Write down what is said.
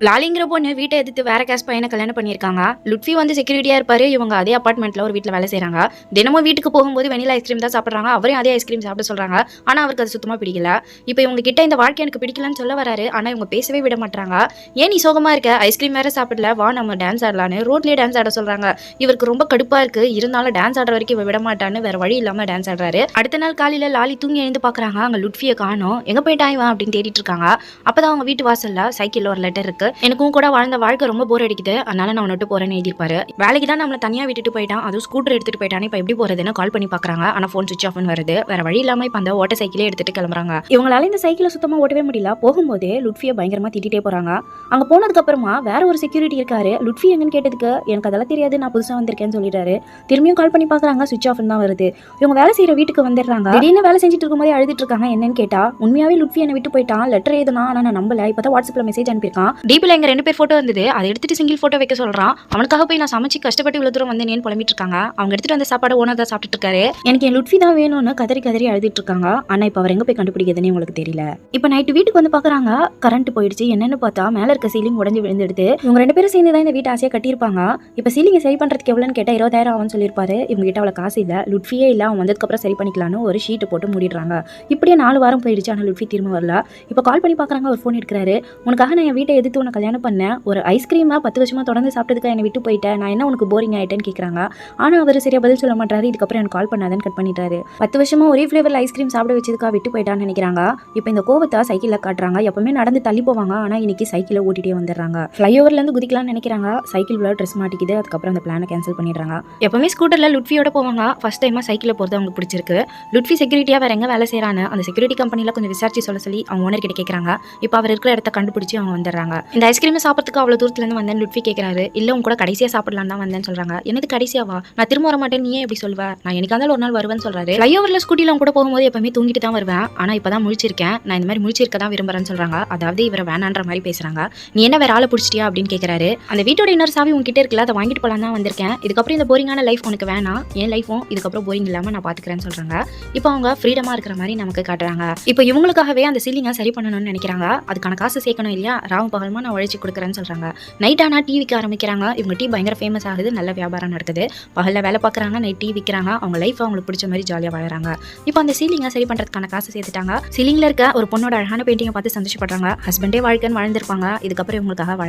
லாலிங்கிற பொண்ணு வீட்டை எதிர்த்து வேற கேஸ்ட் பையனை கல்யாணம் பண்ணியிருக்காங்க. லுட்ஃபி வந்து செக்யூரிட்டியா இருப்பாரு. இவங்க அதே அபார்ட்மெண்ட்ல ஒரு வீட்டில் வேலை செய்றாங்க. தினமும் வீட்டுக்கு போகும்போது வெனிலா ஐஸ்கிரீம் தான் சாப்பிட்றாங்க. அவரையும் அதே ஐஸ்கிரீம் சாப்பிட சொல்றாங்க. ஆனா அவருக்கு அது சுத்தமா பிடிக்கல. இப்போ இவங்க கிட்ட இந்த வாழ்க்கை எனக்கு பிடிக்கலன்னு சொல்ல வராரு. ஆனா இவங்க பேசவே விட மாட்டாங்க. ஏன் நீ சோகமா இருக்க? ஐஸ்கிரீம் வேற சாப்பிடல, வா நம்ம டான்ஸ் ஆடலான்னு ரோட்லயே டான்ஸ் ஆட சொல்றாங்க. இவருக்கு ரொம்ப கடுப்பா இருக்கு. இருந்தாலும் டான்ஸ் ஆடுற வரைக்கும் இவ விட மாட்டான்னு வேற வழி இல்லாம டான்ஸ் ஆடுறாரு. அடுத்த நாள் காலையில லாலி தூங்கி எழுந்து பாக்குறாங்க. அங்க லுட்ஃபியை காணோம். எங்க போயிட்டா இவன் அப்படின்னு தேடிட்டு இருக்காங்க. அப்பதான் அவங்க வீட்டு வாசல்ல சைக்கிள்ல ஒரு லெட்டர் இருக்கு. எனக்கும் கூட அந்த வாழ்க்கை ரொம்ப போர் அடிக்குது, அதனால நான் விட்டு போறேன்னு எழுதிருப்பாரு. வேலைக்கு தான் நம்மள தனியா விட்டுட்டு போயிட்டான், அதுவும் ஸ்கூட்டர் எடுத்துட்டு போயிட்டானே, இப்ப எப்படி போறதுன்னு கால் பண்ணி பாக்குறாங்க. ஆனா போன் சுவிட்ச் ஆஃப்னு வருது. வேற வழி இல்லாம இப்ப அந்த ஓட்ட சைக்கிளே எடுத்துட்டு கிளம்புறாங்க. இவங்களால இந்த சைக்கிளை சுத்தமா ஓட்டவே முடியல. போகும்போதே லுட்ஃபியை பயங்கரமா திட்டிட்டே போறாங்க. அங்க போனதுக்கு அப்புறமா வேற ஒரு செக்யூரிட்டி இருக்காரு. லுட்ஃபி எங்கன்னு கேட்டதுக்கு எனக்கு அதெல்லாம் தெரியாது, நான் புதுசா வந்திருக்கேன்னு சொல்லிட்டாரு. திரும்பியும் கால் பண்ணி பாக்குறாங்க, சுவிட்ச் ஆஃப் தான் வருது. இவங்க வேலை செய்யற வீட்டுக்கு வந்துடுறாங்க. திடீர்னு வேலை செஞ்சுட்டு இருக்கும்போது அழுதுட்டு இருக்காங்க. என்னன்னு கேட்டா உண்மையாவே லுட்ஃபி என்ன விட்டு போயிட்டான், லெட்டர் எழுதுனா, ஆனா நான் நம்பல. இப்பதான் வாட்ஸ்அப்ல மெசேஜ் அனுப்பியிருக்கான். டிபில எங்க 2 பேர் போட்டோ வந்தது, அதை எடுத்துட்டு சிங்கிள் போட்டோ வைக்க சொல்றான். அவனுக்காக போய் நான் சமைச்சு கஷ்டப்பட்டு இவ்வளவு தூரம் வந்தேன்னு புலம்பிட்டு இருக்காங்க. அவங்க எடுத்துட்டு வந்த சாப்பாடு ஓனர் தான் சாப்பிட்டு இருக்காரு. எனக்கு என் லுட்ஃபி தான் வேணும்னு கதறி கதறி அழுதுட்டு இருக்காங்க. ஆனா இப்ப அவர் எங்க போய் கண்டுபிடிக்கிறதுன்னு உங்களுக்கு தெரியல. இப்ப நைட்டு வீட்டுக்கு வந்து பாக்குறாங்க, கரண்ட் போயிடுச்சு. என்னன்னு பார்த்தா மேல இருக்க சீலிங் உடஞ்சு விழுந்துடுது. இவங்க 2 பேரும் சேர்ந்து தான் இந்த வீட்டை ஆசையா கட்டியிருப்பாங்க. இப்ப சீலிங்கை சரி பண்றதுக்கு எவ்வளவுன்னு கேட்டா 20,000 ஆகும்னு சொல்லியிருப்பாரு. இவங்க கிட்ட அவ்வளவு காசு இல்ல. லுட்ஃபியே இல்ல, அவன் வந்ததுக்கு அப்புறம் சரி பண்ணிக்கலாம்னு ஒரு ஷீட் போட்டு மூடிடுறாங்க. இப்படியே 4 வாரம் போயிடுச்சு. ஆனா லுட்ஃபி திரும்ப வரல. இப்ப கால் பண்ணி பாக்குறாங்க, ஒரு போன் எடுக்கிறாரு. உனக்காக நான் என் வீட்டை எதிர்த்து உனக்கு கல்யாணம் பண்ணேன், ஒரு ஐஸ்கிரீமா 10 வருஷமா தொடர்ந்து சாப்பிட்டதுக்கு என்னை விட்டு போயிட்டேன், நான் என்ன உனக்கு போரிங் ஆயிட்டேன்னு கேட்குறாங்க. ஆனால் அவர் சரியா பதில் சொல்ல மாட்டாரு. இதுக்கப்புறம் எனக்கு கால் பண்ணாதன்னு கட் பண்ணிட்டாரு. 10 வருஷமா ஒரே ஃப்ளேவரில் ஐஸ்கிரீம் சாப்பிட வச்சதுக்காக விட்டு போயிட்டான்னு நினைக்கிறாங்க. இப்போ இந்த கோவத்தை சைக்கிளில் காட்டுறாங்க. எப்பவுமே நடந்து தள்ளி போவாங்க, ஆனால் இன்னைக்கு சைக்கிளை ஓட்டிகிட்டே வந்துடுறாங்க. ஃப்ளைஓவர்லேருந்து குதிக்கலாம்னு நினைக்கிறாங்க. சைக்கிள் உள்ள ட்ரெஸ் மாட்டிக்குது. அதுக்கப்புறம் அந்த பிளானை கேன்சல் பண்ணிடுறாங்க. எப்பவுமே ஸ்கூட்டரில் லுட்ஃபியோட போவாங்க. ஃபர்ஸ்ட் டைமாக சைக்கிளில் போகிறது அவங்களுக்கு பிடிச்சிருக்கு. லுட்ஃபி செக்யூரிட்டியாக வேற எங்கே வேலை செய்கிறான்னு அந்த செக்யூரிட்டி கம்பெனியில் கொஞ்சம் விசாரிச்சு சொல்லி அவங்க ஓனர் கிட்ட கேட்குறாங்க. இப்போ அவர் இருக்கிற இடத்த கண்டுபிடிச்சி அவங்க வந்துடுறாங்க. இந்த ஐஸ்கிரீம் சாப்பிட்றதுக்கு அவ்வளோ தூரத்துலேருந்து வந்தேன் லுட்ஃபி கேட்குறாரு. இல்லை உங்க கூட கடைசியாக சாப்பிடலாம் தான் வந்தேன்னு சொல்றாங்க. எனக்கு கடைசியாவா? நான் திரும்ப வர மாட்டேன், நீ ஏன் எப்படி சொல்வ? நான் எனக்கு இருந்தாலும் ஒரு நாள் வருவேன்னு சொல்றாரு. ஃப்ளைஓவர்ல ஸ்கூட்டில கூட போகும்போது எப்பவுமே தூங்கிட்டு தான் வருவேன், ஆனா இப்பதான் முழிச்சிருக்கேன், நான் இந்த மாதிரி முழிச்சிருக்க தான் விரும்புறேன்னு சொல்றாங்க. அதாவது இவரை வேணான்ற மாதிரி பேசுறாங்க. நீ என்ன வேற ஆளை பிடிச்சிட்டியா அப்படின்னு கேட்கறாரு. அந்த வீட்டோட இன்னொரு சாவி உங்ககிட்ட இருக்குல்ல, அதை வாங்கிட்டு போலாம் தான் வந்திருக்கேன். இதுக்கப்புறம் இந்த போரிங்கான லைஃப் உனக்கு வேணாம், என் லைஃபும் இதுக்கப்புறம் போரிங் இல்லாம நான் பாத்துக்கிறேன்னு சொல்றாங்க. இப்போ அவங்க ஃப்ரீடமா இருக்கிற மாதிரி நமக்கு காட்டுறாங்க. இப்போ இவங்களுக்காகவே அந்த சீலிங்கை சரி பண்ணணும்னு நினைக்கிறாங்க. அதுக்கான காசு சேர்க்கணும் இல்லையா, ராவு பகல்மா நான் உழைச்சி கொடுக்குறேன்னு சொல்றாங்க. நைட் ஆனா டீ விற்க ஆரம்பிக்கிறாங்க. இவங்க டீ பயங்கர ஃபேமஸ் ஆகுது, நல்ல வியாபாரம் நடக்குது. பகலில் வேலை பார்க்குறாங்க, நைட் டீ விற்கிறாங்க. அவங்க லைஃப் அவங்களுக்கு பிடிச்ச மாதிரி ஜாலியாக வாழறாங்க. இப்போ அந்த சீலிங்கை சரி பண்ணுறதுக்கான காசு சேர்த்துட்டாங்க. சீலிங்கில் இருக்க ஒரு பொண்ணோட அழகான பெயிண்டிங்கை பார்த்து சந்தோஷப்படுறாங்க. ஹஸ்பண்டே வாழ்க்கைன்னு வாழ்ந்திருப்பாங்க. இதுக்கப்புறம் இவங்களுக்காக வாழ